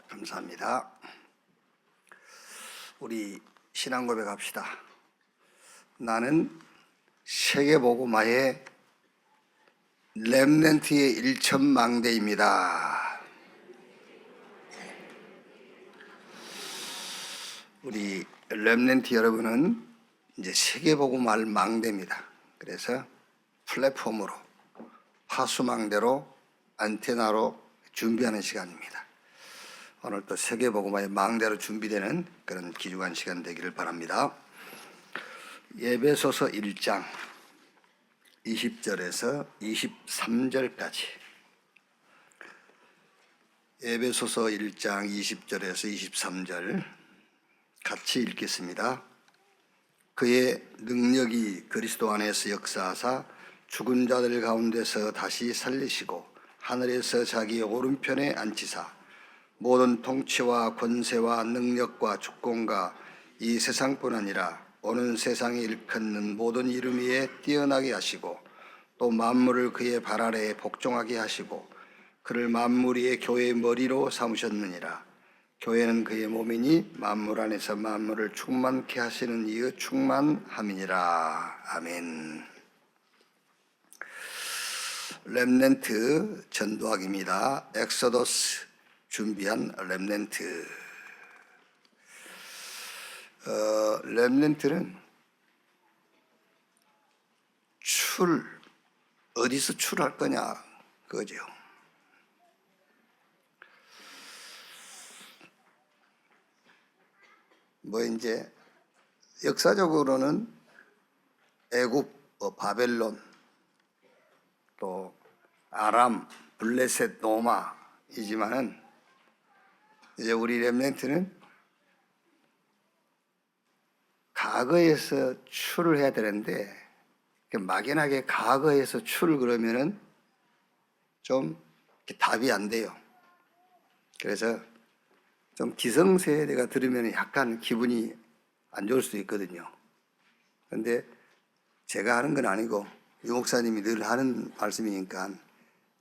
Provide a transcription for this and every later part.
감사합니다. 우리 신앙 고백합시다. 나는 세계복음화의 렘넌트의 일천망대입니다. 우리 렘넌트 여러분은 이제 세계복음화를 망대입니다. 그래서 플랫폼으로 파수망대로 안테나로 준비하는 시간입니다. 오늘 또 세계복음화의 망대로 준비되는 그런 귀중한 시간 되기를 바랍니다. 에베소서 1장 20절에서 23절까지 에베소서 1장 20절에서 23절 같이 읽겠습니다. 그의 능력이 그리스도 안에서 역사하사 죽은 자들 가운데서 다시 살리시고 하늘에서 자기 오른편에 앉히사 모든 통치와 권세와 능력과 주권과 이 세상뿐 아니라 오는 세상에 일컫는 모든 이름 위에 뛰어나게 하시고 또 만물을 그의 발 아래에 복종하게 하시고 그를 만물 위의 교회의 머리로 삼으셨느니라. 교회는 그의 몸이니 만물 안에서 만물을 충만케 하시는 이의 충만함이니라. 아멘. 렘넌트 전도학입니다. 엑소더스 준비한 렘넌트. 렘넌트는 어디서 출할 거냐 그거죠. 이제 역사적으로는 애굽, 바벨론, 또 아람, 블레셋, 노마이지만은 이제 우리 렘넌트는 과거에서 출을 해야 되는데 막연하게 과거에서 출을 그러면은 좀 답이 안 돼요. 그래서 좀 기성세대가 들으면 약간 기분이 안 좋을 수도 있거든요. 그런데 제가 하는 건 아니고 유 목사님이 늘 하는 말씀이니까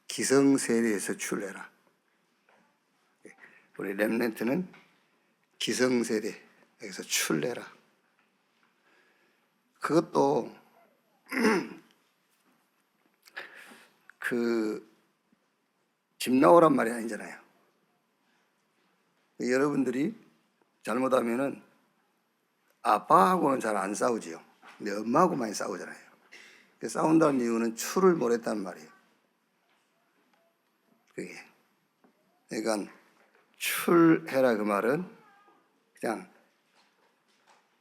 기성세대에서 출해라. 우리 렘넌트는 기성세대에서 출해라. 그것도 집 나오란 말이 아니잖아요. 여러분들이 잘못하면은 아빠하고는 잘 안 싸우지요. 근데 엄마하고 많이 싸우잖아요. 싸운다는 이유는 출을 못했단 말이에요. 그게. 그러니까 출해라 그 말은 그냥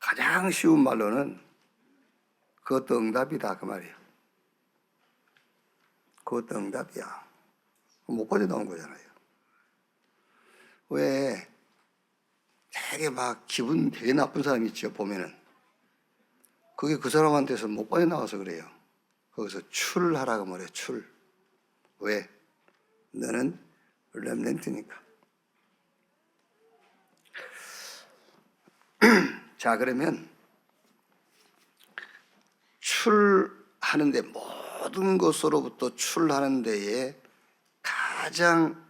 가장 쉬운 말로는 그것도 응답이다 그 말이에요. 그것도 응답이야. 못 빠져나온 거잖아요. 왜 되게 막 기분 되게 나쁜 사람 있죠 보면은. 그게 그 사람한테서 못 빠져나와서 그래요. 거기서 출하라고 말해요. 출. 왜? 너는 렘넌트니까. 자, 그러면 출하는데 모든 것으로부터 출하는 데에 가장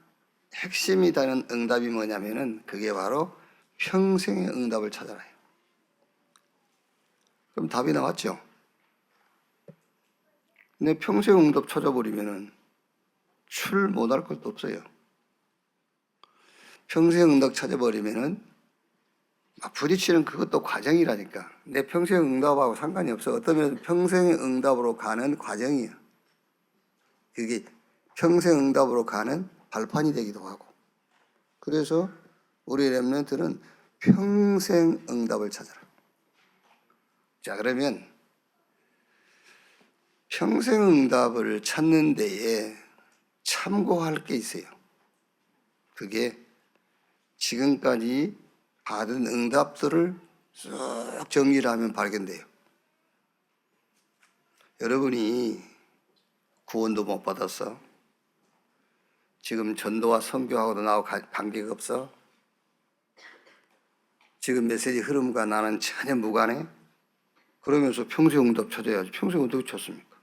핵심이 되는 응답이 뭐냐면은 그게 바로 평생의 응답을 찾아라요. 그럼 답이 나왔죠? 근데 평생 응답 찾아버리면은 출 못할 것도 없어요. 평생 응답 찾아버리면은 막 부딪히는 그것도 과정이라니까. 내 평생 응답하고 상관이 없어. 어떤 면에서 평생 응답으로 가는 과정이야. 그게 평생 응답으로 가는 발판이 되기도 하고. 그래서 우리 렘넌트는 평생 응답을 찾아라. 자, 그러면 평생 응답을 찾는 데에 참고할 게 있어요. 그게 지금까지 받은 응답들을 쭉 정리를 하면 발견돼요. 여러분이 구원도 못 받았어. 지금 전도와 선교하고도 나하고 관계가 없어. 지금 메시지 흐름과 나는 전혀 무관해. 그러면서 평생 응답 찾아야지. 평생 응답 찾습니까?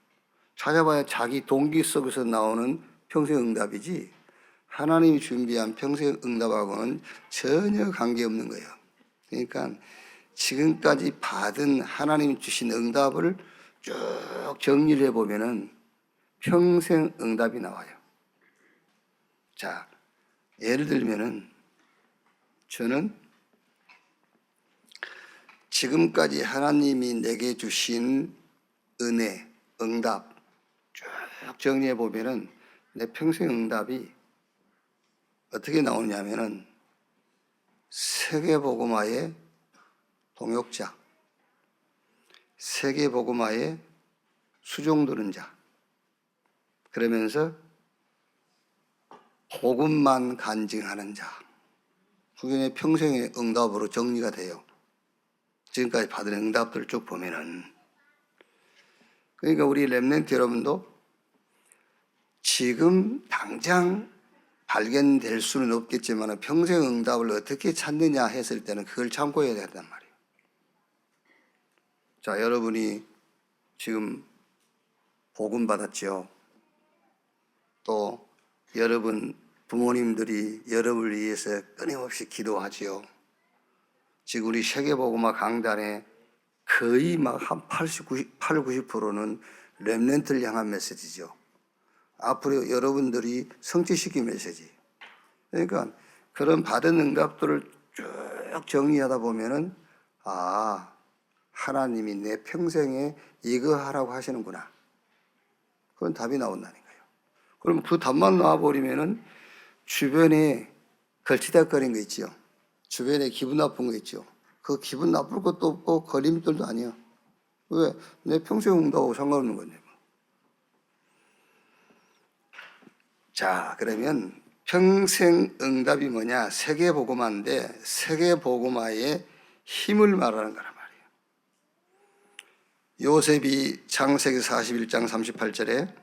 찾아봐야 자기 동기 속에서 나오는 평생 응답이지 하나님이 준비한 평생 응답하고는 전혀 관계없는 거예요. 그러니까 지금까지 받은 하나님 주신 응답을 쭉 정리를 해보면은 평생 응답이 나와요. 자, 예를 들면은 저는 지금까지 하나님이 내게 주신 은혜, 응답 쭉 정리해 보면은 내 평생 응답이 어떻게 나오냐면은 세계복음화의 동역자, 세계복음화의 수종 두는 자, 그러면서 복음만 간증하는 자, 그게 내 평생의 응답으로 정리가 돼요. 지금까지 받은 응답들을 쭉 보면은. 그러니까 우리 렘넌트 여러분도 지금 당장 발견될 수는 없겠지만 평생 응답을 어떻게 찾느냐 했을 때는 그걸 참고해야 된단 말이에요. 자, 여러분이 지금 복음 받았죠. 또 여러분 부모님들이 여러분을 위해서 끊임없이 기도하지요. 지금 우리 세계복음화 강단에 거의 막 한 80, 90%는 렘넌트를 향한 메시지죠. 앞으로 여러분들이 성취시킨 메시지. 그러니까 그런 받은 응답들을 쭉 정리하다 보면은 아, 하나님이 내 평생에 이거 하라고 하시는구나. 그건 답이 나온다는 거예요. 그럼 그 답만 나와버리면은 주변에 걸치닥거린 거 있지요. 주변에 기분 나쁜 거 있죠. 그 기분 나쁠 것도 없고 거림돌도 아니야. 왜? 내 평생 응답하고 상관없는 건데. 자, 그러면 평생 응답이 뭐냐? 세계복음화인데 세계복음화의 힘을 말하는 거란 말이에요. 요셉이 창세기 41장 38절에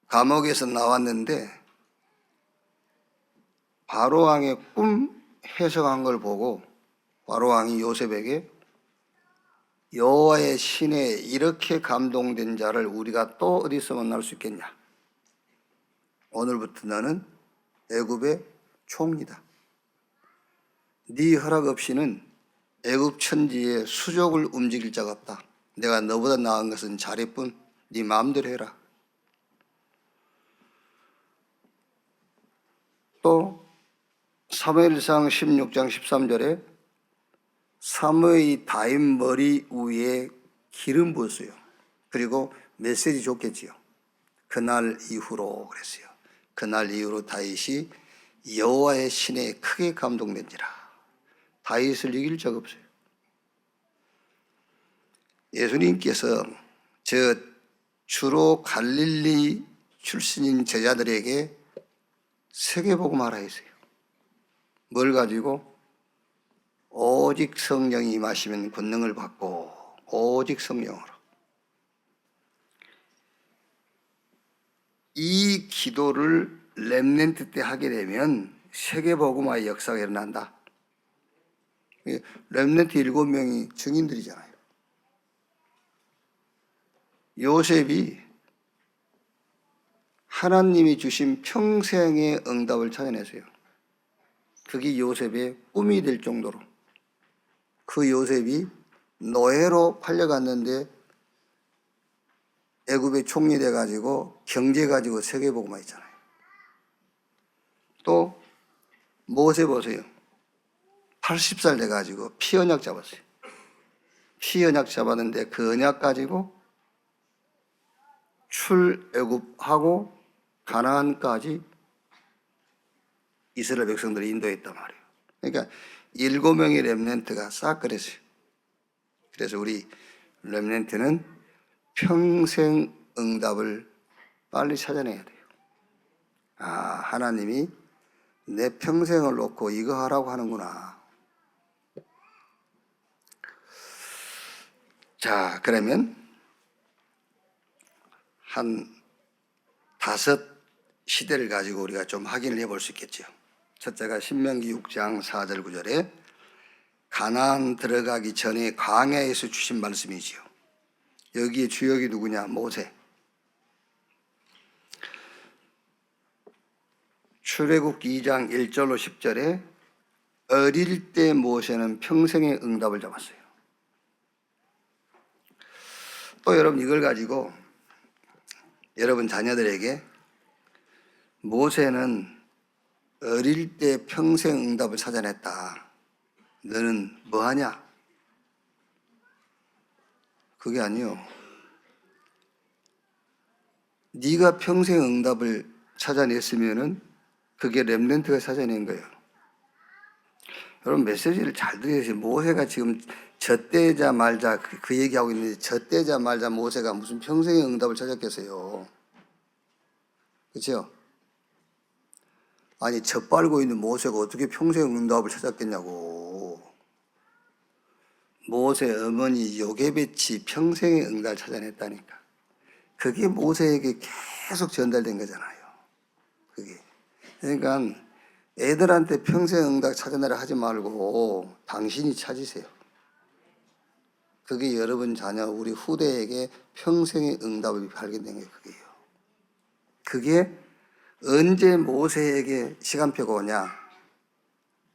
감옥에서 나왔는데 바로왕의 꿈 해석한 걸 보고 바로왕이 요셉에게 여호와의 신에 이렇게 감동된 자를 우리가 또 어디서 만날 수 있겠냐? 오늘부터 너는 애굽의 총리다. 네 허락 없이는 애굽 천지에 수족을 움직일 자가 없다. 내가 너보다 나은 것은 자리뿐. 네 마음대로 해라. 또 사무엘상 16장 13절에 사무엘이 다윗 머리 위에 기름 부었어요. 그리고 메시지 줬겠지요. 그날 이후로 그랬어요. 그날 이후로 다윗이 여호와의 신에 크게 감동된지라. 다윗을 이길 적 없어요. 예수님께서 저 주로 갈릴리 출신인 제자들에게 세계복음하라 했어요. 뭘 가지고? 오직 성령이 임하시면 권능을 받고 오직 성령으로. 이 기도를 렘넌트 때 하게 되면 세계복음화의 역사가 일어난다. 렘넌트 7명이 증인들이잖아요. 요셉이 하나님이 주신 평생의 응답을 찾아냈어요. 그게 요셉의 꿈이 될 정도로. 그 요셉이 노예로 팔려갔는데 애굽의 총리 돼가지고 경제 가지고 세계복음화 있잖아요. 또 모세 보세요. 80살 돼가지고 피언약 잡았어요. 피언약 잡았는데 그 언약 가지고 출애굽하고 가나안까지 이스라엘 백성들이 인도했단 말이에요. 그러니까 7명의 렘넌트가 싹 그랬어요. 그래서 우리 렘넌트는 평생 응답을 빨리 찾아내야 돼요. 아, 하나님이 내 평생을 놓고 이거 하라고 하는구나. 자, 그러면 한 5 시대를 가지고 우리가 좀 확인을 해볼 수 있겠죠. 첫째가 신명기 6장 4절 9절에 가나안 들어가기 전에 광야에서 주신 말씀이지요. 여기에 주역이 누구냐? 모세. 출애굽기 2장 1절로 10절에 어릴 때 모세는 평생의 응답을 잡았어요. 또 여러분 이걸 가지고 여러분 자녀들에게 모세는 어릴 때 평생 응답을 찾아냈다. 너는 뭐 하냐? 그게 아니요. 네가 평생 응답을 찾아냈으면은 그게 렘넌트가 찾아낸 거예요. 여러분 메시지를 잘 들으세요. 모세가 지금 젖대자 말자 그 얘기하고 있는데 젖대자 말자 모세가 무슨 평생의 응답을 찾았겠어요. 그렇죠? 아니 젖빨고 있는 모세가 어떻게 평생 응답을 찾았겠냐고. 모세 어머니 요게벳이 평생의 응답을 찾아냈다니까. 그게 모세에게 계속 전달된 거잖아요. 그게. 그러니까 애들한테 평생 응답 찾아내라 하지 말고 당신이 찾으세요. 그게 여러분 자녀 우리 후대에게 평생의 응답을 발견된 게 그게요. 그게 언제 모세에게 시간표가 오냐?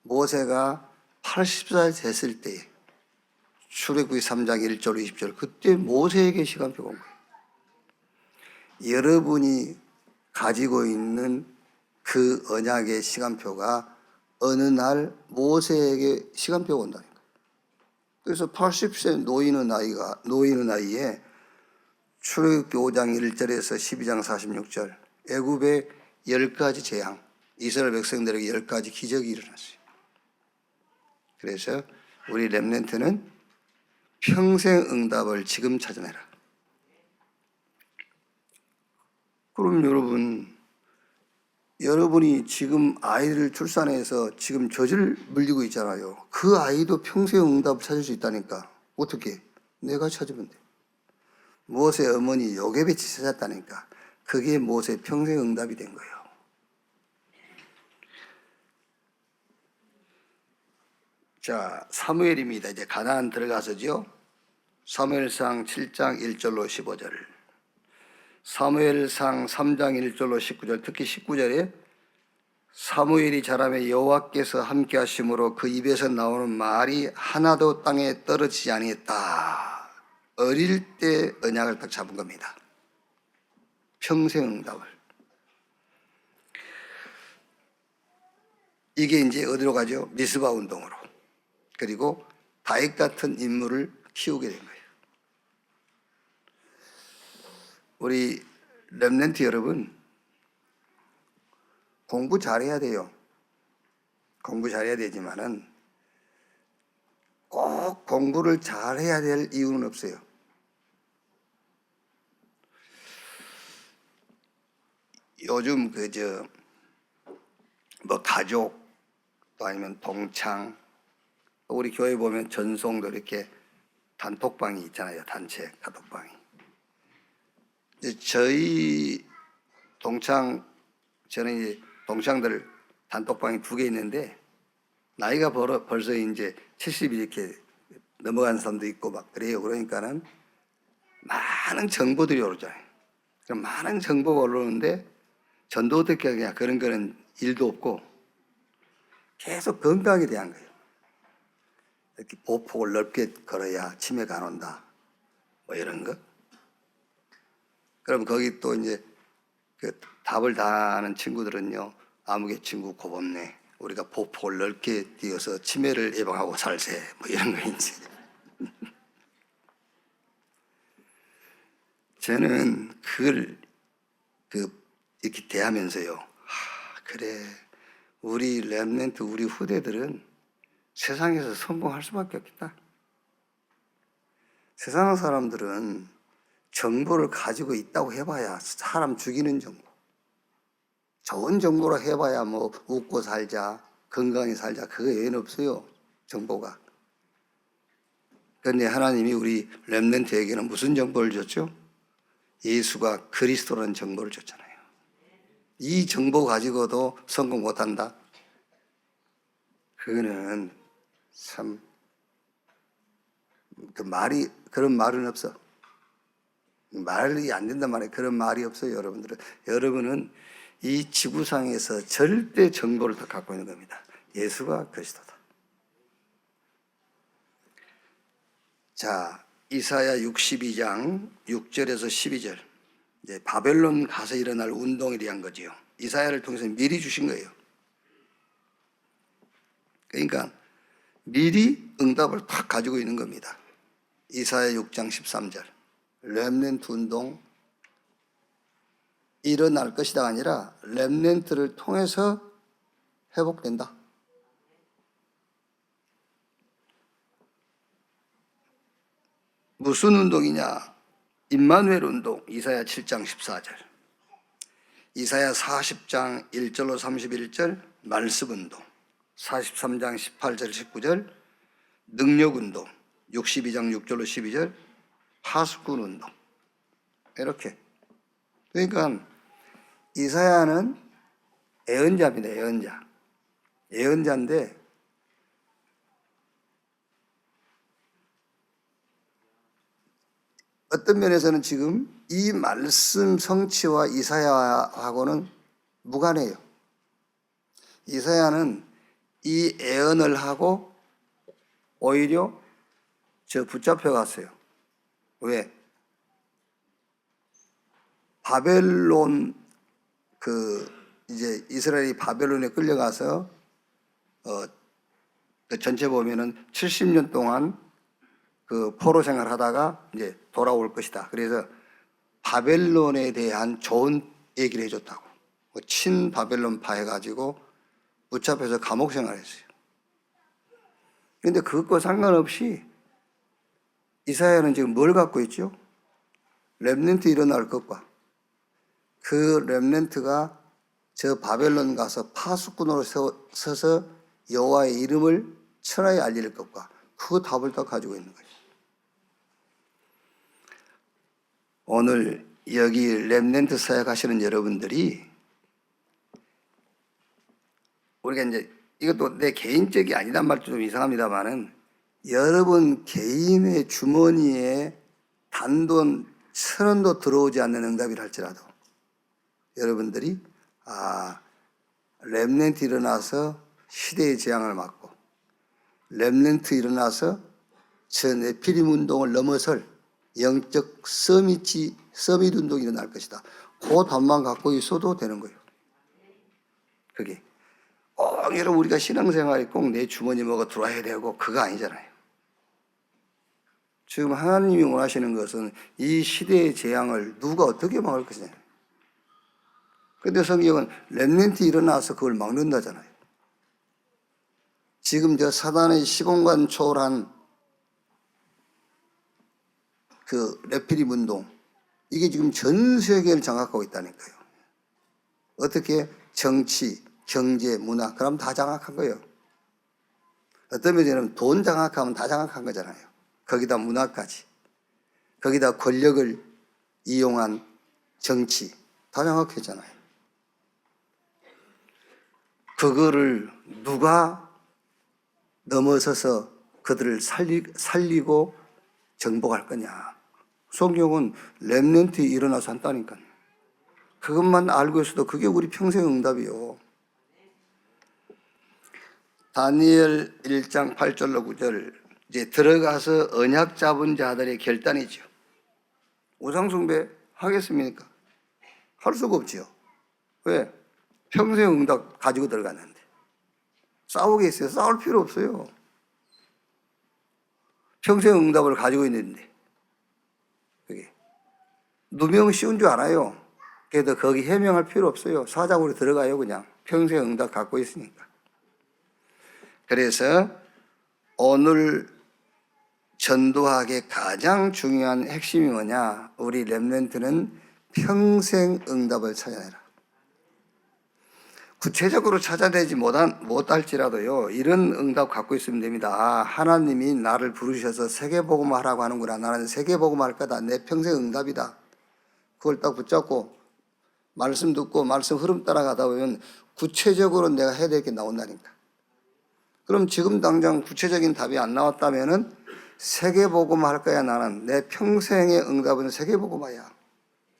모세가 80살 됐을 때 출애굽기 3장 1절 20절 그때 모세에게 시간표가 온 거예요. 여러분이 가지고 있는 그 언약의 시간표가 어느 날 모세에게 시간표가 온다니까. 그래서 80세 노인의 나이에 출애굽기 5장 1절에서 12장 46절 애굽의 10가지 재앙, 이스라엘 백성들에게 10가지 기적이 일어났어요. 그래서 우리 렘넌트는 평생 응답을 지금 찾아내라. 그럼 여러분이 지금 아이를 출산해서 지금 젖을 물리고 있잖아요. 그 아이도 평생 응답을 찾을 수 있다니까. 어떻게? 내가 찾으면 돼. 모세 어머니 요게벳이 찾았다니까. 그게 모세 평생 응답이 된 거예요. 자, 사무엘입니다. 이제 가나안 들어가서죠. 사무엘상 7장 1절로 15절. 사무엘상 3장 1절로 19절, 특히 19절에 사무엘이 자라매 여호와께서 함께 하심으로 그 입에서 나오는 말이 하나도 땅에 떨어지지 아니했다. 어릴 때 언약을 딱 잡은 겁니다. 평생 응답을. 이게 이제 어디로 가죠? 미스바 운동으로. 그리고 다윗 같은 인물을 키우게 된 거예요. 우리 렘넌트 여러분, 공부 잘해야 돼요. 공부 잘해야 되지만은 꼭 공부를 잘해야 될 이유는 없어요. 요즘 가족 또 아니면 동창, 우리 교회 보면 전송도 이렇게 단톡방이 있잖아요. 단체 카톡방이. 저희 저는 이제 동창들 단톡방이 2개 있는데 나이가 벌써 이제 70 이렇게 넘어간 사람도 있고 막 그래요. 그러니까는 많은 정보들이 오르잖아요. 그럼 많은 정보가 올라오는데 전도 어떻게 하냐 그런 거는 일도 없고 계속 건강에 대한 거예요. 이렇게 보폭을 넓게 걸어야 치매가 안 온다. 뭐 이런 거. 그럼 거기 또 이제 그 답을 다 아는 친구들은요. 아무개 친구 고맙네. 우리가 보폭을 넓게 띄어서 치매를 예방하고 살세. 뭐 이런 거 이제. 저는 그걸 이렇게 대하면서요. 그래. 우리 렘넌트, 우리 후대들은 세상에서 성공할 수밖에 없겠다. 세상 사람들은 정보를 가지고 있다고 해봐야 사람 죽이는 정보. 좋은 정보로 해봐야 뭐 웃고 살자, 건강히 살자. 그거 외에는 없어요. 정보가. 그런데 하나님이 우리 렘넌트에게는 무슨 정보를 줬죠? 예수가 그리스도라는 정보를 줬잖아요. 이 정보 가지고도 성공 못한다? 그거는 참 그런 말은 없어. 말이 안 된단 말이에요. 그런 말이 없어요. 여러분은 이 지구상에서 절대 정보를 다 갖고 있는 겁니다. 예수가 그리스도다. 자, 이사야 62장 6절에서 12절. 이제 바벨론 가서 일어날 운동에 대한 거지요. 이사야를 통해서 미리 주신 거예요. 그러니까 미리 응답을 탁 가지고 있는 겁니다. 이사야 6장 13절. 렘넌트 운동 일어날 것이다 아니라 렘넌트를 통해서 회복된다. 무슨 운동이냐? 임마누엘 운동. 이사야 7장 14절. 이사야 40장 1절로 31절 말씀 운동. 43장 18절 19절 능력 운동. 62장 6절로 12절 파수꾼 운동. 이렇게. 그러니까 이사야는 예언자입니다. 예언자. 예언자인데 어떤 면에서는 지금 이 말씀 성취와 이사야하고는 무관해요. 이사야는 이 예언을 하고 오히려 붙잡혀 갔어요. 왜? 바벨론 이제 이스라엘이 바벨론에 끌려가서 전체 보면은 70년 동안 포로 생활하다가 이제 돌아올 것이다. 그래서 바벨론에 대한 좋은 얘기를 해줬다고. 친 바벨론파 해가지고 붙잡혀서 감옥 생활했어요. 그런데 그것과 상관없이 이사야는 지금 뭘 갖고 있죠? 렘넌트 일어날 것과 그 렘넌트가 저 바벨론 가서 파수꾼으로 서서 여호와의 이름을 천하에 알릴 것과 그 답을 다 가지고 있는 거예요. 오늘 여기 렘넌트 사역하시는 여러분들이 우리가 이제 이것도 내 개인적이 아니란 말도 좀 이상합니다만은 여러분 개인의 주머니에 단돈 1,000원도 들어오지 않는 응답이라 할지라도 여러분들이 렘넌트 일어나서 시대의 재앙을 막고 렘넌트 일어나서 저 네피림 운동을 넘어설 영적 서밋 운동이 일어날 것이다. 그 답만 갖고 있어도 되는 거예요. 그게 꼭 여러분 우리가 신앙생활에 꼭 내 주머니 뭐가 들어와야 되고 그거 아니잖아요. 지금 하나님이 원하시는 것은 이 시대의 재앙을 누가 어떻게 막을 것이냐. 그런데 성경은 렘넌트 일어나서 그걸 막는다잖아요. 지금 저 사단의 시공간 초월한 네피림 운동, 이게 지금 전 세계를 장악하고 있다니까요. 어떻게? 정치, 경제, 문화, 그럼 다 장악한 거예요. 어떤 면에는 돈 장악하면 다 장악한 거잖아요. 거기다 문화까지. 거기다 권력을 이용한 정치, 다 장악했잖아요. 그거를 누가 넘어서서 그들을 살리고 정복할 거냐. 성경은 렘넌트 일어나서 한다니까요. 그것만 알고 있어도 그게 우리 평생 응답이요. 다니엘 1장 8절로 9절 이제 들어가서 언약 잡은 자들의 결단이죠. 우상숭배 하겠습니까? 할 수가 없지요. 왜? 평생 응답 가지고 들어갔는데. 싸우겠어요? 싸울 필요 없어요. 평생 응답을 가지고 있는데. 그게 누명 쉬운 줄 알아요. 그래도 거기 해명할 필요 없어요. 사자굴에 들어가요, 그냥. 평생 응답 갖고 있으니까. 그래서 오늘 전도학의 가장 중요한 핵심이 뭐냐? 우리 렘넌트는 평생 응답을 찾아내라. 구체적으로 찾아내지 못할지라도요, 이런 응답 갖고 있으면 됩니다. 하나님이 나를 부르셔서 세계복음화 하라고 하는구나. 나는 세계복음화 할 거다. 내 평생 응답이다. 그걸 딱 붙잡고 말씀 듣고 말씀 흐름 따라가다 보면 구체적으로 내가 해야 될 게 나온다니까. 그럼 지금 당장 구체적인 답이 안 나왔다면은 세계복음화 할 거야. 나는 내 평생의 응답은 세계복음화야.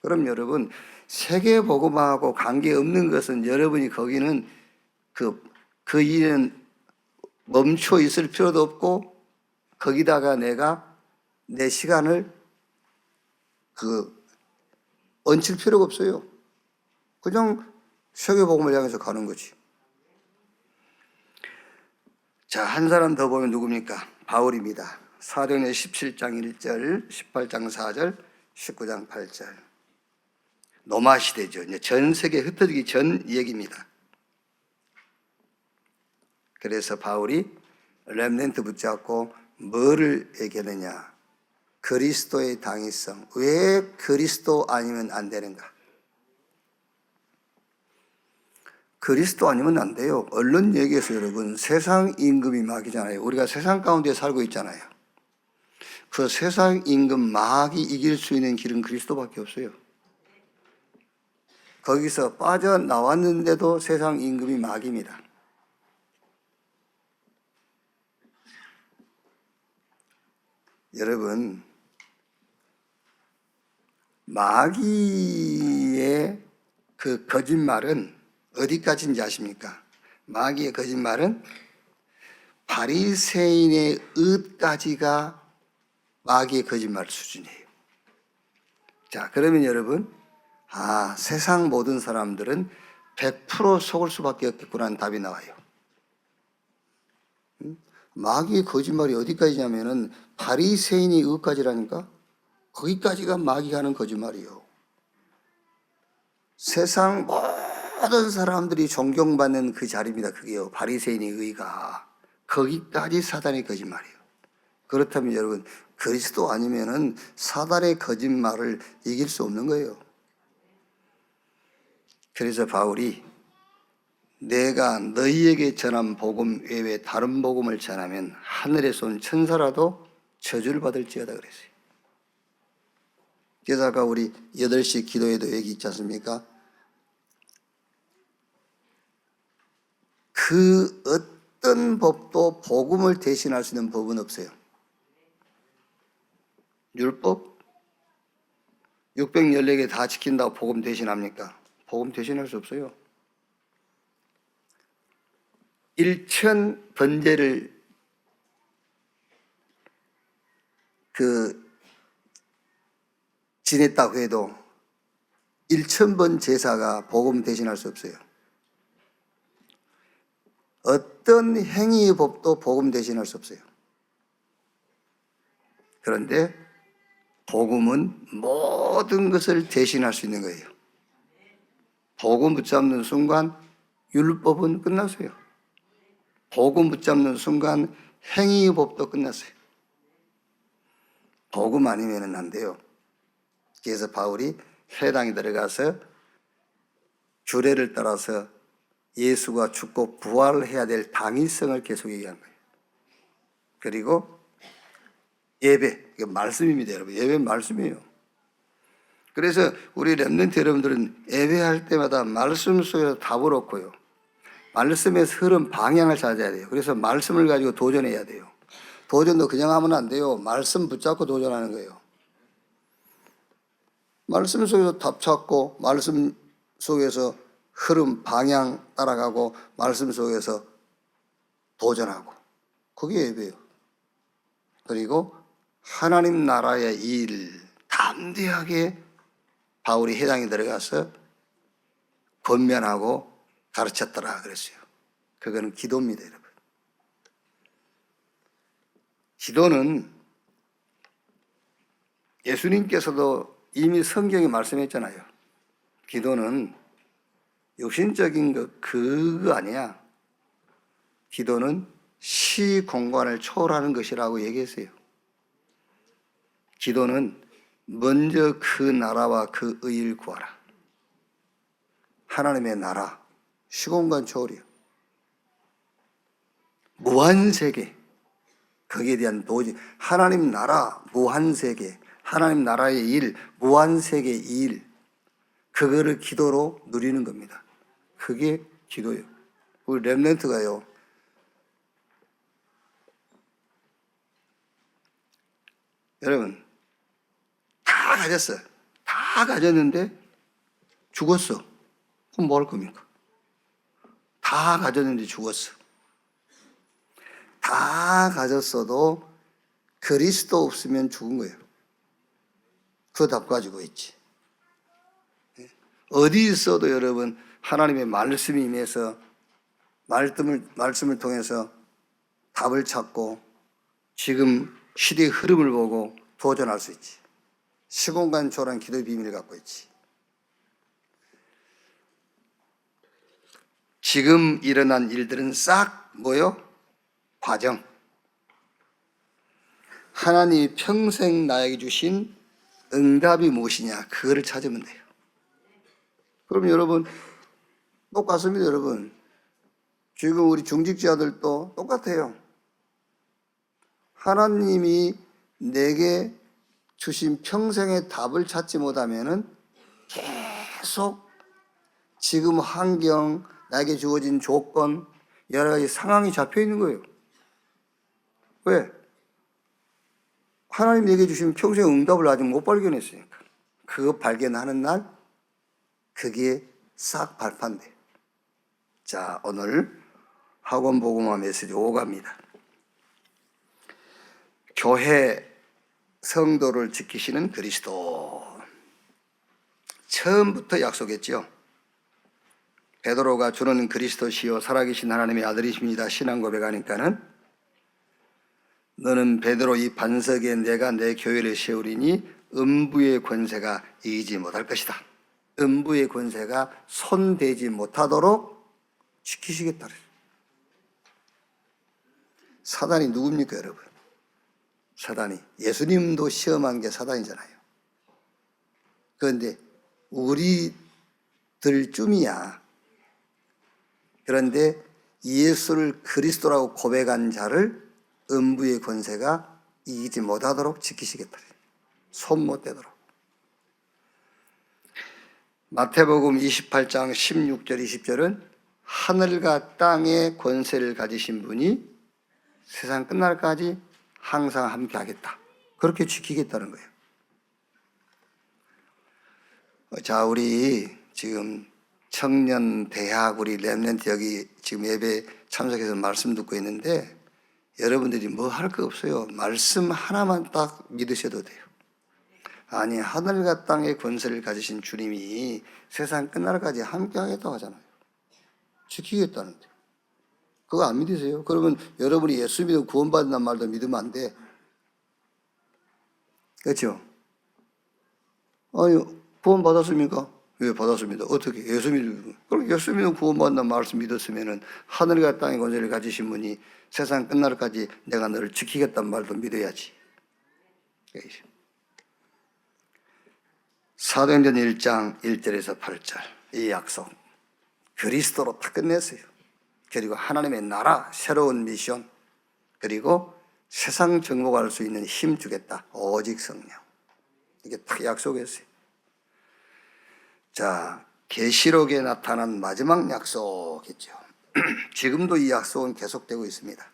그럼 여러분 세계복음화하고 관계없는 것은 여러분이 거기는 그 일은 멈춰 있을 필요도 없고 거기다가 내가 내 시간을 얹힐 필요가 없어요. 그냥 세계복음을 향해서 가는 거지. 자, 한 사람 더 보면 누굽니까? 바울입니다. 사도행전 17장 1절, 18장 4절, 19장 8절. 로마 시대죠. 이제 전 세계에 흩어지기 전 얘기입니다. 그래서 바울이 렘넌트 붙잡고 뭐를 얘기하느냐? 그리스도의 당위성. 왜 그리스도 아니면 안 되는가? 그리스도 아니면 안 돼요. 언론 얘기에서 여러분 세상 임금이 마귀잖아요. 우리가 세상 가운데 살고 있잖아요. 그 세상 임금 마귀 이길 수 있는 길은 그리스도밖에 없어요. 거기서 빠져나왔는데도 세상 임금이 마귀입니다. 여러분, 마귀의 그 거짓말은 어디까지인지 아십니까? 마귀의 거짓말은 바리새인의 의까지가 마귀의 거짓말 수준이에요. 자, 그러면 여러분, 세상 모든 사람들은 100% 속을 수밖에 없겠구나 하는 답이 나와요. 마귀의 거짓말이 어디까지냐면은 바리새인의 의까지라니까? 거기까지가 마귀가 하는 거짓말이요. 세상 모든 사람들이 존경받는 그 자리입니다. 그게요. 바리새인의 의가. 거기까지 사단의 거짓말이에요. 그렇다면 여러분, 그리스도 아니면은 사단의 거짓말을 이길 수 없는 거예요. 그래서 바울이 내가 너희에게 전한 복음 외에 다른 복음을 전하면 하늘에서 온 천사라도 저주를 받을지어다 그랬어요. 그래서 아까 우리 8시 기도에도 얘기 있지 않습니까? 그 어떤 법도 복음을 대신할 수 있는 법은 없어요. 율법? 614개 다 지킨다고 복음 대신합니까? 복음 대신할 수 없어요. 1천 번제를 지냈다고 해도 1,000번 제사가 복음 대신할 수 없어요. 어떤 행위의 법도 복음 대신할 수 없어요. 그런데 복음은 모든 것을 대신할 수 있는 거예요. 복음 붙잡는 순간 율법은 끝났어요. 복음 붙잡는 순간 행위의 법도 끝났어요. 복음 아니면 안 돼요. 그래서 바울이 회당에 들어가서 규례를 따라서 예수가 죽고 부활해야 될 당위성을 계속 얘기한 거예요. 그리고 예배, 이게 말씀입니다, 여러분. 예배는 말씀이에요. 그래서 우리 렘넌트 여러분들은 예배할 때마다 말씀 속에서 답을 얻고요. 말씀에서 흐름 방향을 찾아야 돼요. 그래서 말씀을 가지고 도전해야 돼요. 도전도 그냥 하면 안 돼요. 말씀 붙잡고 도전하는 거예요. 말씀 속에서 답 찾고 말씀 속에서 흐름 방향 따라가고 말씀 속에서 도전하고 그게 예배예요. 그리고 하나님 나라의 일 담대하게 바울이 회당에 들어가서 권면하고 가르쳤더라 그랬어요. 그거는 기도입니다, 여러분. 기도는 예수님께서도 이미 성경에 말씀했잖아요. 기도는 육신적인 그거 아니야. 기도는 시공간을 초월하는 것이라고 얘기했어요. 기도는 먼저 그 나라와 그 의를 구하라. 하나님의 나라, 시공간 초월이요. 무한세계, 거기에 대한 도지. 하나님 나라, 무한세계, 하나님 나라의 일, 무한세계 일, 그거를 기도로 누리는 겁니다. 그게 기도예요. 우리 렘넌트가요, 여러분 다 가졌어요. 다 가졌는데 죽었어. 그럼 뭐 할 겁니까? 다 가졌는데 죽었어. 다 가졌어도 그리스도 없으면 죽은 거예요. 그 답 가지고 있지. 어디 있어도 여러분 하나님의 말씀이 임해서 말씀을 통해서 답을 찾고 지금 시대의 흐름을 보고 도전할 수 있지. 시공간 초월한 기도의 비밀을 갖고 있지. 지금 일어난 일들은 싹 뭐요? 과정. 하나님이 평생 나에게 주신 응답이 무엇이냐, 그거를 찾으면 돼요. 그럼 여러분 똑같습니다. 여러분 지금 우리 중직자들도 똑같아요. 하나님이 내게 주신 평생의 답을 찾지 못하면은 계속 지금 환경, 나에게 주어진 조건, 여러 가지 상황이 잡혀 있는 거예요. 왜? 하나님 내게 주신 평생 응답을 아직 못 발견했으니까. 그거 발견하는 날 그게 싹 발판돼요. 자, 오늘 학원 복음화 메시지 5가입니다. 교회 성도를 지키시는 그리스도. 처음부터 약속했죠. 베드로가 주는 그리스도시요 살아계신 하나님의 아들이십니다. 신앙 고백하니까는 너는 베드로 이 반석에 내가 내 교회를 세우리니 음부의 권세가 이기지 못할 것이다. 음부의 권세가 손대지 못하도록 지키시겠다. 사단이 누굽니까 여러분? 사단이 예수님도 시험한 게 사단이잖아요. 그런데 우리들쯤이야. 그런데 예수를 그리스도라고 고백한 자를 음부의 권세가 이기지 못하도록 지키시겠다. 손 못 대도록. 마태복음 28장 16절 20절은 하늘과 땅의 권세를 가지신 분이 세상 끝날까지 항상 함께 하겠다. 그렇게 지키겠다는 거예요. 자, 우리 지금 청년 대학 우리 렘넌트 여기 지금 예배 참석해서 말씀 듣고 있는데 여러분들이 뭐 할 거 없어요. 말씀 하나만 딱 믿으셔도 돼요. 아니, 하늘과 땅의 권세를 가지신 주님이 세상 끝날까지 함께 하겠다고 하잖아요. 지키겠다는데. 그거 안 믿으세요? 그러면 여러분이 예수 믿으면 구원받는다는 말도 믿으면 안 돼. 그렇죠? 아니, 구원받았습니까? 왜 받았습니다. 어떻게? 예수 믿으면. 그럼 예수 믿으면 구원받는다는 말씀 믿었으면은 하늘과 땅의 권세를 가지신 분이 세상 끝날까지 내가 너를 지키겠다는 말도 믿어야지. 사도행전 1장 1절에서 8절 이 약속 그리스도로 다 끝냈어요. 그리고 하나님의 나라 새로운 미션 그리고 세상 정복할 수 있는 힘 주겠다. 오직 성령. 이게 딱 약속했어요. 자, 계시록에 나타난 마지막 약속이죠. 지금도 이 약속은 계속되고 있습니다.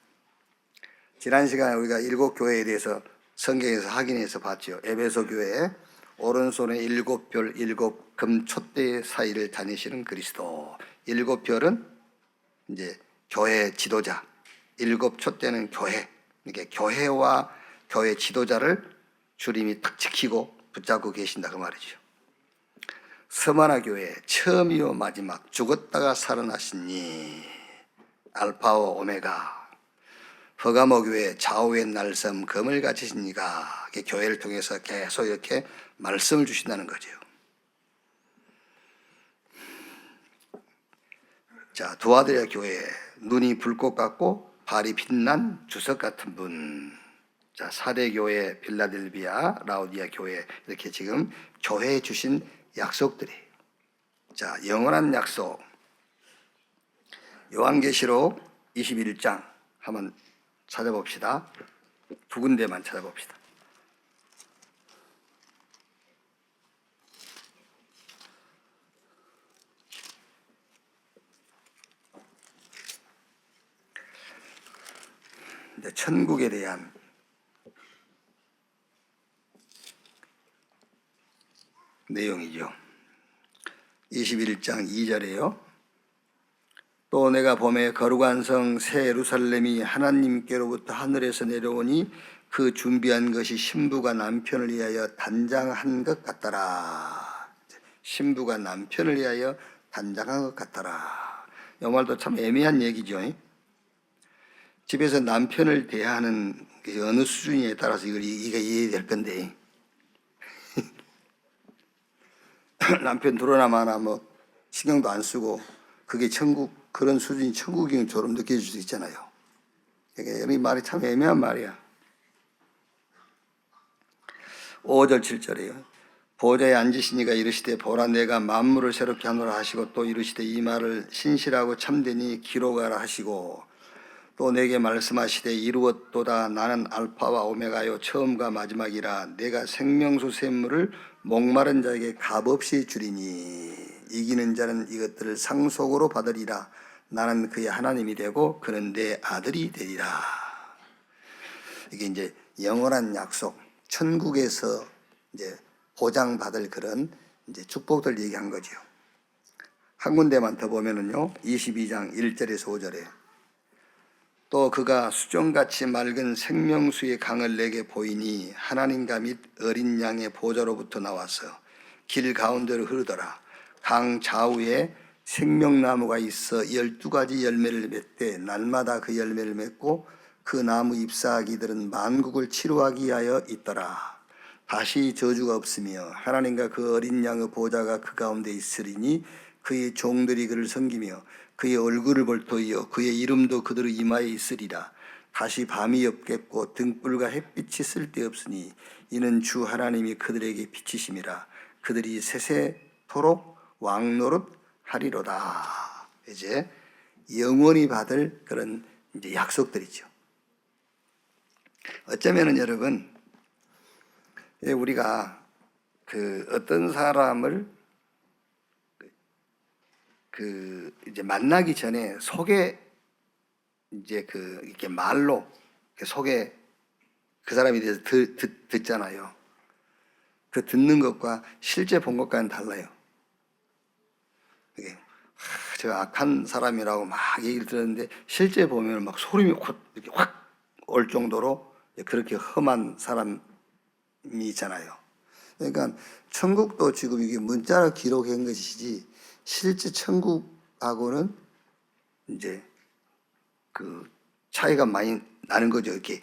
지난 시간에 우리가 7교회에 대해서 성경에서 확인해서 봤죠. 에베소 교회 오른손에 7별 7금 촛대 사이를 다니시는 그리스도. 7별은 이제 교회 지도자, 7 촛대는 교회. 이게 교회와 교회 지도자를 주님이 딱 지키고 붙잡고 계신다 그 말이죠. 서마나 교회 처음이요 마지막 죽었다가 살아나시니 알파와 오메가. 퍼가모 교회 좌우의 날섬 금을 가지신 이가 교회를 통해서 계속 이렇게 말씀을 주신다는 거죠. 자, 두아드리아 교회 눈이 불꽃 같고 발이 빛난 주석 같은 분. 자, 사대 교회 빌라델비아 라우디아 교회 이렇게 지금 교회에 주신 약속들이. 자, 영원한 약속. 요한계시록 21장 한번 찾아봅시다. 두 군데만 찾아봅시다. 이제 천국에 대한 내용이죠. 21장 2절에요. 또 내가 보매 거룩한 성 새 예루살렘이 하나님께로부터 하늘에서 내려오니 그 준비한 것이 신부가 남편을 위하여 단장한 것 같더라. 신부가 남편을 위하여 단장한 것 같더라. 이 말도 참 애매한 얘기죠. 집에서 남편을 대하는 어느 수준에 따라서 이게 이해될 건데 남편 들어나 마나 뭐 신경도 안 쓰고 그게 천국 그런 수준이 천국인 것처럼 느껴질 수 있잖아요. 이 말이 참 애매한 말이야. 5절 7절이에요. 보좌에 앉으시니가 이르시되 보라 내가 만물을 새롭게 하노라 하시고 또 이르시되 이 말을 신실하고 참되니 기록하라 하시고 또 내게 말씀하시되 이루었도다 나는 알파와 오메가요 처음과 마지막이라 내가 생명수 샘물을 목마른 자에게 값없이 주리니 이기는 자는 이것들을 상속으로 받으리라. 나는 그의 하나님이 되고 그는 내 아들이 되리라. 이게 이제 영원한 약속, 천국에서 이제 보장받을 그런 이제 축복들 얘기한 거죠. 한 군데만 더 보면은요, 22장 1절에서 5절에 또 그가 수정같이 맑은 생명수의 강을 내게 보이니 하나님과 및 어린 양의 보좌로부터 나와서 길 가운데로 흐르더라. 강 좌우에 생명나무가 있어 12가지 열매를 맺되 날마다 그 열매를 맺고 그 나무 잎사귀들은 만국을 치료하기 위하여 있더라. 다시 저주가 없으며 하나님과 그 어린 양의 보좌가 그 가운데 있으리니 그의 종들이 그를 섬기며 그의 얼굴을 볼 터이요 그의 이름도 그들의 이마에 있으리라. 다시 밤이 없겠고 등불과 햇빛이 쓸데없으니 이는 주 하나님이 그들에게 빛이심이라. 그들이 세세토록 왕노릇 하리로다. 이제 영원히 받을 그런 이제 약속들이죠. 어쩌면은 여러분, 우리가 그 어떤 사람을 이제 만나기 전에 이제 이렇게 말로 속에 그 사람에 대해서 듣잖아요. 그 듣는 것과 실제 본 것과는 달라요. 이게 제가 악한 사람이라고 막 얘기를 들었는데 실제 보면 막 소름이 이렇게 확 올 정도로 그렇게 험한 사람이 있잖아요. 그러니까 천국도 지금 이게 문자로 기록한 것이지 실제 천국하고는 이제 그 차이가 많이 나는 거죠. 이렇게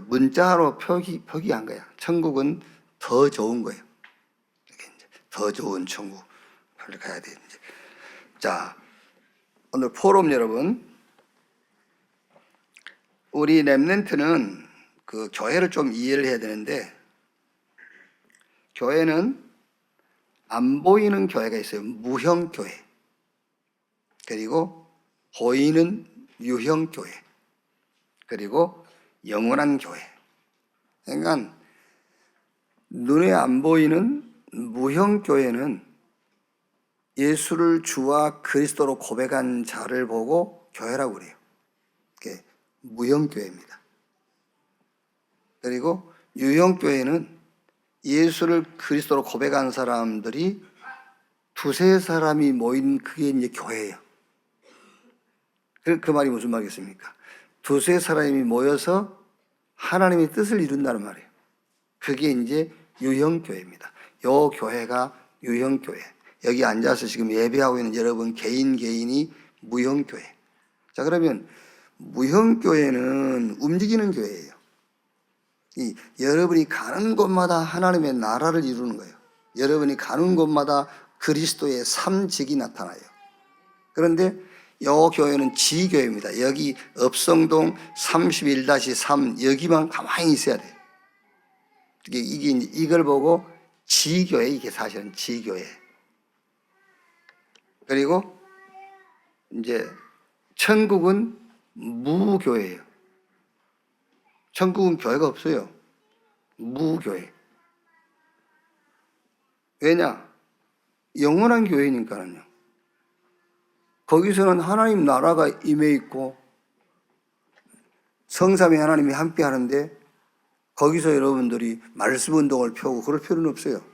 문자로 표기한 거야. 천국은 더 좋은 거예요. 이렇게 이제 더 좋은 천국을 가야 돼. 이제. 자, 오늘 포럼 여러분, 우리 렘넌트는 그 교회를 좀 이해를 해야 되는데, 교회는 안 보이는 교회가 있어요. 무형 교회. 그리고 보이는 유형 교회. 그리고 영원한 교회. 그러니까 눈에 안 보이는 무형 교회는 예수를 주와 그리스도로 고백한 자를 보고 교회라고 그래요. 그게 무형 교회입니다. 그리고 유형 교회는 예수를 그리스도로 고백한 사람들이 두세 사람이 모인 그게 이제 교회예요. 그 말이 무슨 말이겠습니까? 두세 사람이 모여서 하나님의 뜻을 이룬다는 말이에요. 그게 이제 유형교회입니다. 요 교회가 유형교회. 여기 앉아서 지금 예배하고 있는 여러분 개인이 무형교회. 자, 그러면 무형교회는 움직이는 교회예요. 여러분이 가는 곳마다 하나님의 나라를 이루는 거예요. 여러분이 가는 곳마다 그리스도의 삶직이 나타나요. 그런데 이 교회는 지교회입니다. 여기 업성동 31-3 여기만 가만히 있어야 돼요. 이걸 보고 지교회, 이게 사실은 지교회. 그리고 이제 천국은 무교회예요. 천국은 교회가 없어요. 무교회. 왜냐? 영원한 교회니까요. 거기서는 하나님 나라가 임해 있고 성삼위 하나님이 함께 하는데 거기서 여러분들이 말씀 운동을 펴고 그럴 필요는 없어요.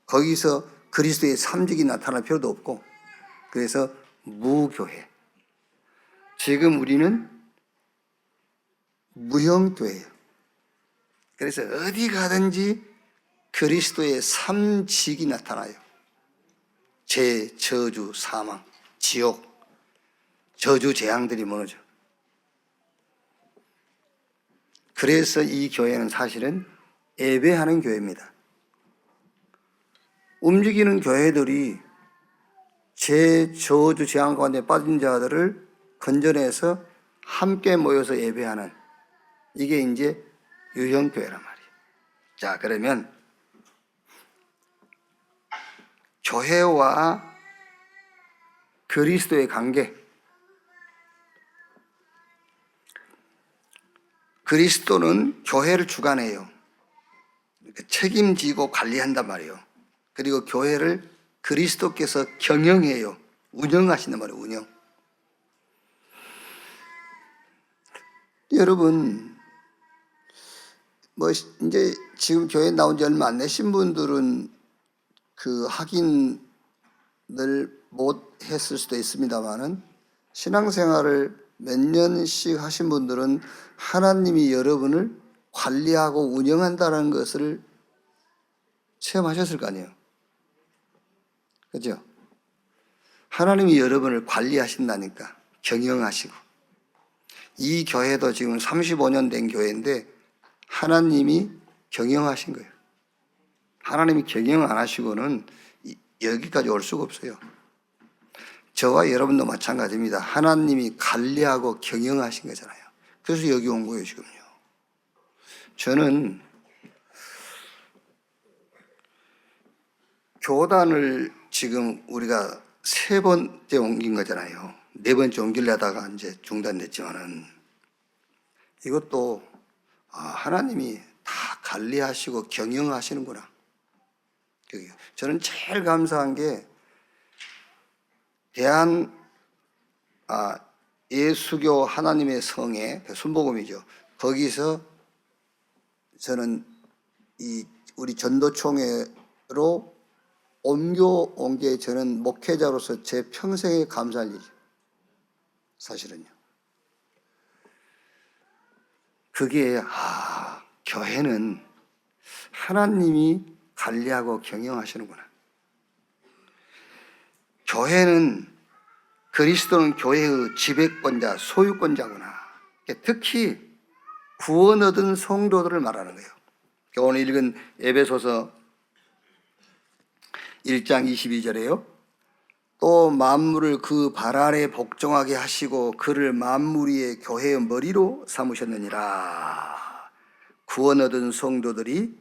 거기서 그리스도의 삼직이 나타날 필요도 없고, 그래서 무교회. 지금 우리는 무형교회예요. 그래서 어디 가든지 그리스도의 삼직이 나타나요. 죄, 저주, 사망, 지옥, 저주, 재앙들이 무너져. 그래서 이 교회는 사실은 예배하는 교회입니다. 움직이는 교회들이 죄, 저주, 재앙 가운데 빠진 자들을 건져내서 함께 모여서 예배하는, 이게 이제 유형교회란 말이에요. 자, 그러면 교회와 그리스도의 관계. 그리스도는 교회를 주관해요. 책임지고 관리한단 말이에요. 그리고 교회를 그리스도께서 경영해요. 운영하신단 말이에요. 운영. 여러분, 이제 지금 교회 나온 지 얼마 안 되신 분들은 그 확인을 못 했을 수도 있습니다만은, 신앙생활을 몇 년씩 하신 분들은 하나님이 여러분을 관리하고 운영한다는 것을 체험하셨을 거 아니에요. 그죠? 하나님이 여러분을 관리하신다니까, 경영하시고. 이 교회도 지금 35년 된 교회인데 하나님이 경영하신 거예요. 하나님이 경영 안 하시고는 여기까지 올 수가 없어요. 저와 여러분도 마찬가지입니다. 하나님이 관리하고 경영하신 거잖아요. 그래서 여기 온 거예요, 지금요. 저는 교단을 지금 우리가 3번째 옮긴 거잖아요. 4번째 옮기려다가 이제 중단됐지만은, 이것도 하나님이 다 관리하시고 경영하시는구나. 저는 제일 감사한 게 예수교 하나님의 성회, 순복음이죠. 거기서 저는 우리 전도총회로 옮겨온 게 저는 목회자로서 제 평생에 감사할 일이죠. 사실은요. 그게 교회는 하나님이 관리하고 경영하시는구나. 교회는, 그리스도는 교회의 지배권자, 소유권자구나. 특히 구원 얻은 성도들을 말하는 거예요. 오늘 읽은 에베소서 1장 22절에요. 또 만물을 그 발 아래 복종하게 하시고 그를 만물 위의 교회의 머리로 삼으셨느니라. 구원 얻은 성도들이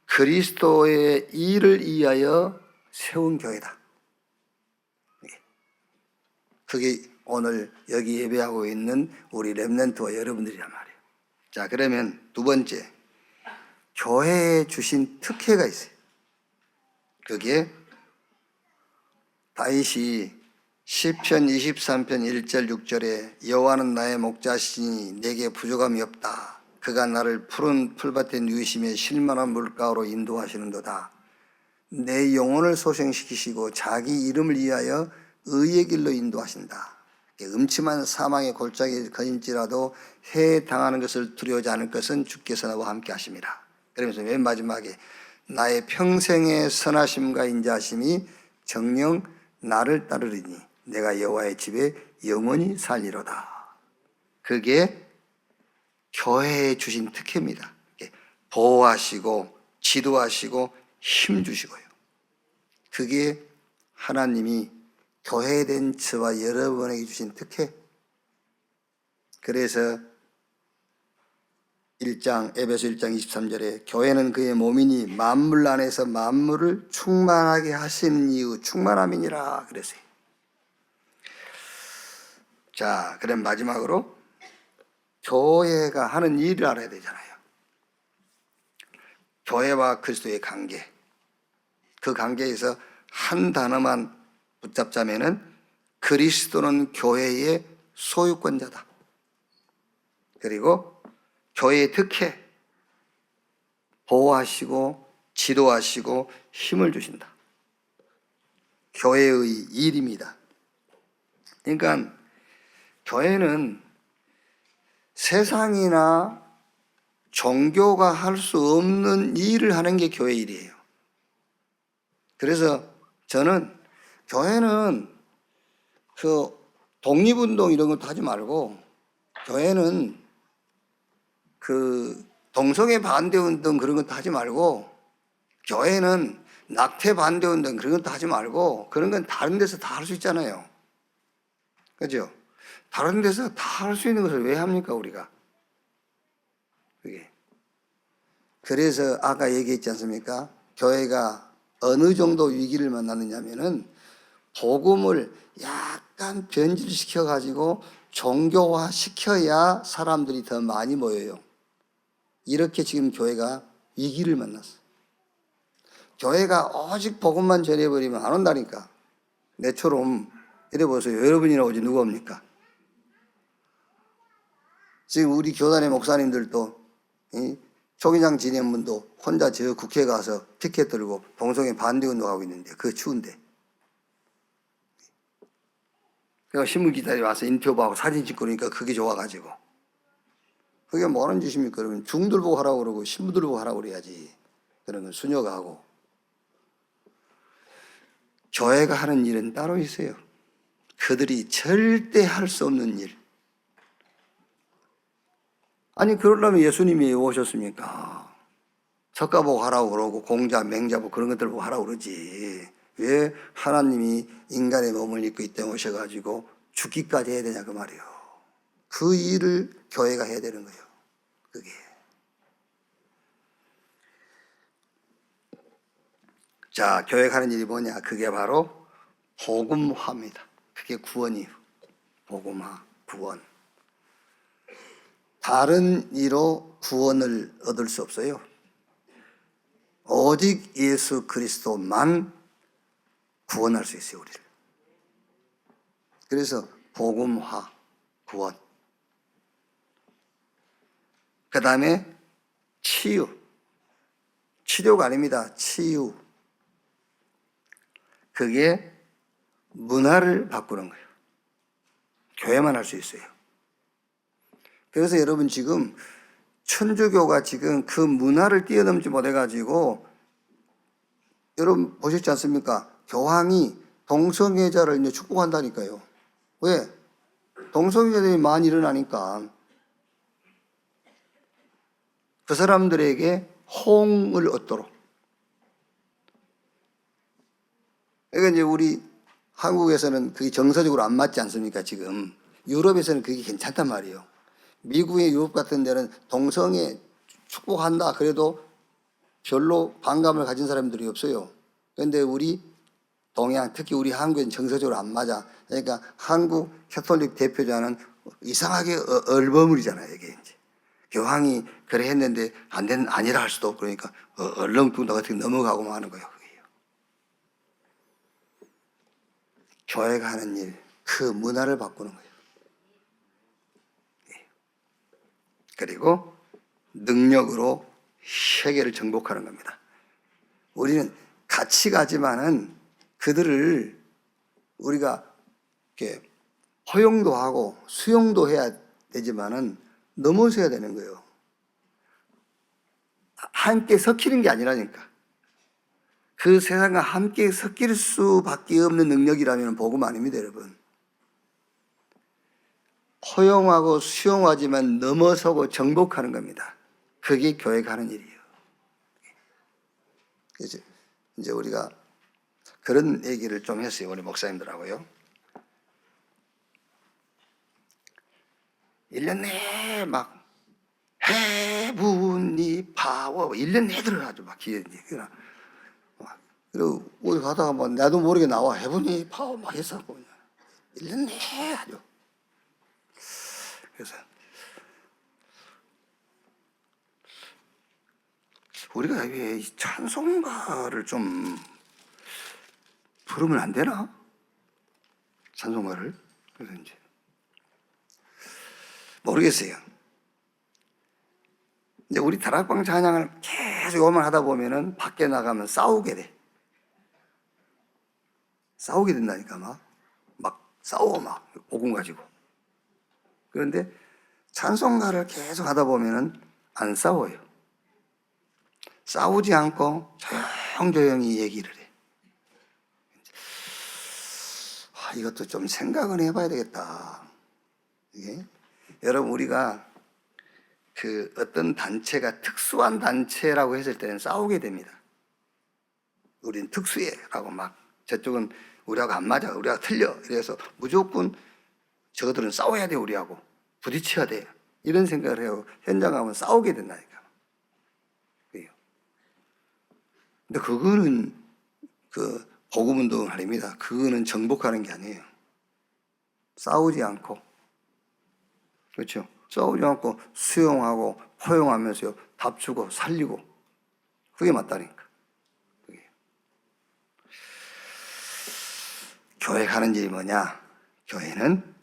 그리스도의 일을 위하여 세운 교회다. 그게 오늘 여기 예배하고 있는 우리 렘넌트와 여러분들이란 말이에요. 자, 그러면 두 번째, 교회에 주신 특혜가 있어요. 그게 다윗이 시편 23편 1절 6절에 여호와는 나의 목자시니 내게 부족함이 없다. 그가 나를 푸른 풀밭에 누이시며 실만한 물가로 인도하시는도다. 내 영혼을 소생시키시고 자기 이름을 위하여 의의 길로 인도하신다. 음침한 사망의 골짜기에 거닐지라도 해당하는 것을 두려워하지 않을 것은 주께서 나와 함께 하심이라. 그러면서 맨 마지막에 나의 평생의 선하심과 인자하심이 정녕 나를 따르리니 내가 여호와의 집에 영원히 살리로다. 그게 교회에 주신 특혜입니다. 보호하시고 지도하시고 힘주시고요. 그게 하나님이 교회에 된 저와 여러분에게 주신 특혜. 그래서 에베소 1장 23절에 교회는 그의 몸이니 만물 안에서 만물을 충만하게 하시는 이유 충만함이니라 그랬어요. 자, 그럼 마지막으로 교회가 하는 일을 알아야 되잖아요. 교회와 그리스도의 관계. 그 관계에서 한 단어만 붙잡자면은 그리스도는 교회의 소유권자다. 그리고 교회의 특혜, 보호하시고 지도하시고 힘을 주신다. 교회의 일입니다. 그러니까 교회는 세상이나 종교가 할 수 없는 일을 하는 게 교회 일이에요. 그래서 저는 교회는 그 독립운동 이런 것도 하지 말고, 교회는 그 동성애 반대운동 그런 것도 하지 말고, 교회는 낙태 반대운동 그런 것도 하지 말고, 그런 건 다른 데서 다 할 수 있잖아요. 그죠? 다른 데서 다 할 수 있는 것을 왜 합니까, 우리가? 그게. 그래서 아까 얘기했지 않습니까? 교회가 어느 정도 위기를 만났느냐면은 복음을 약간 변질시켜 가지고 종교화 시켜야 사람들이 더 많이 모여요. 이렇게 지금 교회가 위기를 만났어. 교회가 오직 복음만 전해버리면 안 온다니까. 내처럼 이래 보세요. 여러분이나 오지 누가 옵니까? 지금 우리 교단의 목사님들도 초기장 지낸분도 혼자 저 국회에 가서 피켓 들고 동성애 반대 운동하고 있는데, 그거 추운데. 그러니까 신문 기자들이 와서 인터뷰하고 사진 찍고 그러니까 그게 좋아가지고. 그게 뭐하는 짓입니까? 그러면 중들 보고 하라고 그러고 신부들 보고 하라고 그래야지. 그런 건 수녀가 하고. 교회가 하는 일은 따로 있어요. 그들이 절대 할 수 없는 일. 아니 그러려면 예수님이 왜 오셨습니까? 석가 보고 하라고 그러고 공자, 맹자 보고 그런 것들 보고 하라고 그러지. 왜 하나님이 인간의 몸을 입고 이 땅에 오셔가지고 죽기까지 해야 되냐 그 말이에요. 그 일을 교회가 해야 되는 거예요. 그게. 자, 교회가 하는 일이 뭐냐? 그게 바로 복음화입니다. 그게 구원이에요. 복음화, 구원. 다른 이로 구원을 얻을 수 없어요. 오직 예수 그리스도만 구원할 수 있어요, 우리를. 그래서 복음화, 구원. 그 다음에 치유. 치료가 아닙니다. 치유. 그게 문화를 바꾸는 거예요. 교회만 할 수 있어요. 그래서 여러분 지금 천주교가 지금 그 문화를 뛰어넘지 못해가지고, 여러분 보셨지 않습니까? 교황이 동성애자를 이제 축복한다니까요. 왜? 동성애자들이 많이 일어나니까 그 사람들에게 호응을 얻도록. 그러니까 이제 우리 한국에서는 그게 정서적으로 안 맞지 않습니까? 지금 유럽에서는 그게 괜찮단 말이에요. 미국의 유럽 같은 데는 동성애 축복한다 그래도 별로 반감을 가진 사람들이 없어요. 그런데 우리 동양, 특히 우리 한국은 정서적으로 안 맞아. 그러니까 한국 캐톨릭 대표자는 이상하게 얼버무리잖아요, 이게 이제. 교황이 그래 했는데 아니라 할 수도 없고 그러니까 얼렁뚱땅 같은 게 넘어가고 하는 거예요, 그게요. 교회가 하는 일, 그 문화를 바꾸는 거예요. 그리고 능력으로 세계를 정복하는 겁니다. 우리는 같이 가지만은 그들을 우리가 이렇게 허용도 하고 수용도 해야 되지만은 넘어서야 되는 거예요. 함께 섞이는 게 아니라니까. 그 세상과 함께 섞일 수밖에 없는 능력이라면 복음 아닙니다, 여러분. 허용하고 수용하지만 넘어서고 정복하는 겁니다. 그게 교회가 하는 일이에요. 이제 우리가 그런 얘기를 좀 했어요, 우리 목사님들하고요. 1년 내에 막 해분이 파워 1년 내에 들어가죠, 막 기회니. 그리고 어디 가다가 뭐 나도 모르게 나와 해분이 파워 막 했었고 1년 내에 하죠. 그래서 우리가 왜 찬송가를 좀 부르면 안 되나? 찬송가를. 그래서 이제 모르겠어요. 이제 우리 다락방 찬양을 계속 요만 하다 보면은 밖에 나가면 싸우게 돼. 싸우게 된다니까, 막 싸워, 복음 가지고. 그런데 찬송가를 계속 하다 보면은 안 싸워요. 싸우지 않고 조용조용히 얘기를 해. 이것도 좀 생각은 해봐야 되겠다. 이게? 여러분, 우리가 그 어떤 단체가 특수한 단체라고 했을 때는 싸우게 됩니다. 우린 특수해 라고 막, 저쪽은 우리하고 안 맞아, 우리하고 틀려, 이래서 무조건 저들은 싸워야 돼, 우리하고 부딪혀야 돼, 이런 생각을 해요. 현장 가면 싸우게 된다니까. 근데 그거는 그 복음운동 아닙니다. 그거는 정복하는 게 아니에요. 싸우지 않고, 그렇죠? 싸우지 않고 수용하고 포용하면서요, 답 주고 살리고, 그게 맞다니까. 그게. 교회 가는 일이 뭐냐? 교회는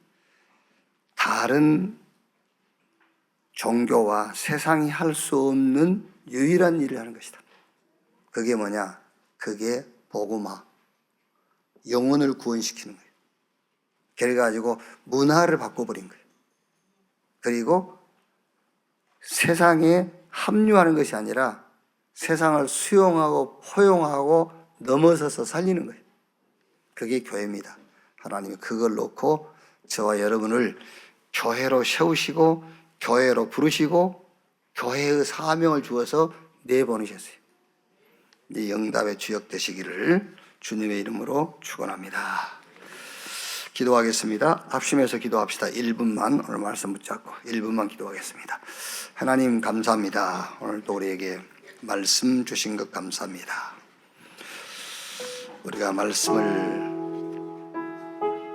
다른 종교와 세상이 할 수 없는 유일한 일을 하는 것이다. 그게 뭐냐? 그게 복음화, 영혼을 구원시키는 거예요. 그래가지고 문화를 바꿔버린 거예요. 그리고 세상에 합류하는 것이 아니라 세상을 수용하고 포용하고 넘어서서 살리는 거예요. 그게 교회입니다. 하나님이 그걸 놓고 저와 여러분을 교회로 세우시고 교회로 부르시고 교회의 사명을 주어서 내보내셨어요. 이 영답의 주역 되시기를 주님의 이름으로 축원합니다. 기도하겠습니다. 합심해서 기도합시다. 1분만 오늘 말씀 붙잡고 1분만 기도하겠습니다. 하나님 감사합니다. 오늘 또 우리에게 말씀 주신 것 감사합니다. 우리가 말씀을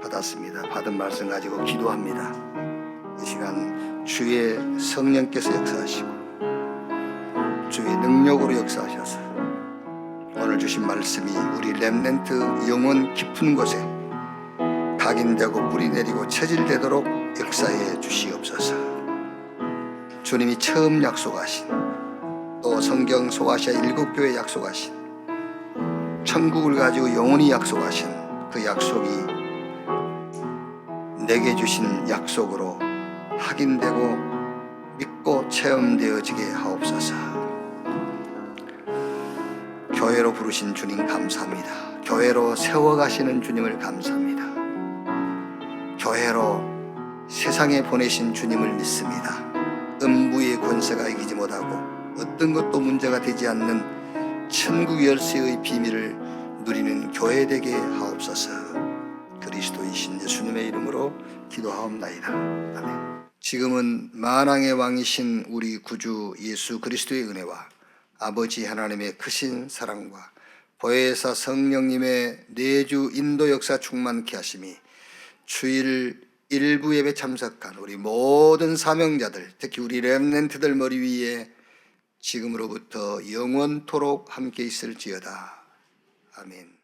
받았습니다. 받은 말씀 가지고 기도합니다. 이 시간 주의 성령께서 역사하시고 주의 능력으로 역사하셔서 오늘 주신 말씀이 우리 렘넌트 영혼 깊은 곳에 각인되고 뿌리 내리고 체질되도록 역사해 주시옵소서. 주님이 처음 약속하신, 또 성경 소아시아 7교회 약속하신, 천국을 가지고 영원히 약속하신 그 약속이 내게 주신 약속으로 확인되고 믿고 체험되어지게 하옵소서. 교회로 부르신 주님 감사합니다. 교회로 세워가시는 주님을 감사합니다. 교회로 세상에 보내신 주님을 믿습니다. 음부의 권세가 이기지 못하고 어떤 것도 문제가 되지 않는 천국 열쇠의 비밀을 누리는 교회 되게 하옵소서. 그리스도이신 예수님의 이름으로 기도하옵나이다. 아멘. 지금은 만왕의 왕이신 우리 구주 예수 그리스도의 은혜와 아버지 하나님의 크신 사랑과 보혜사 성령님의 내주 인도 역사 충만케 하심이 주일 일부 예배 참석한 우리 모든 사명자들, 특히 우리 렘넌트들 머리 위에 지금으로부터 영원토록 함께 있을지어다. 아멘.